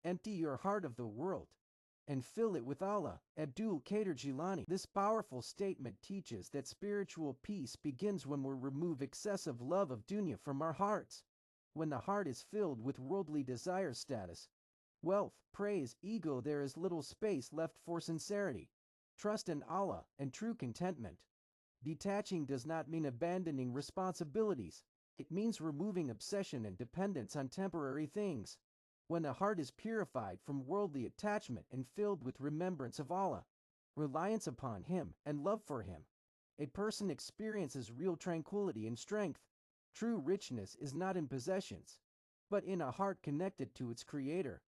Empty your heart of the world and fill it with Allah. Abdul Qadir Gilani. This powerful statement teaches that spiritual peace begins when we remove excessive love of dunya from our hearts. When the heart is filled with worldly desire, status, wealth, praise, ego, there is little space left for sincerity, trust in Allah, and true contentment. Detaching does not mean abandoning responsibilities. It means removing obsession and dependence on temporary things. When the heart is purified from worldly attachment and filled with remembrance of Allah, reliance upon Him, and love for Him, a person experiences real tranquility and strength. True richness is not in possessions, but in a heart connected to its Creator.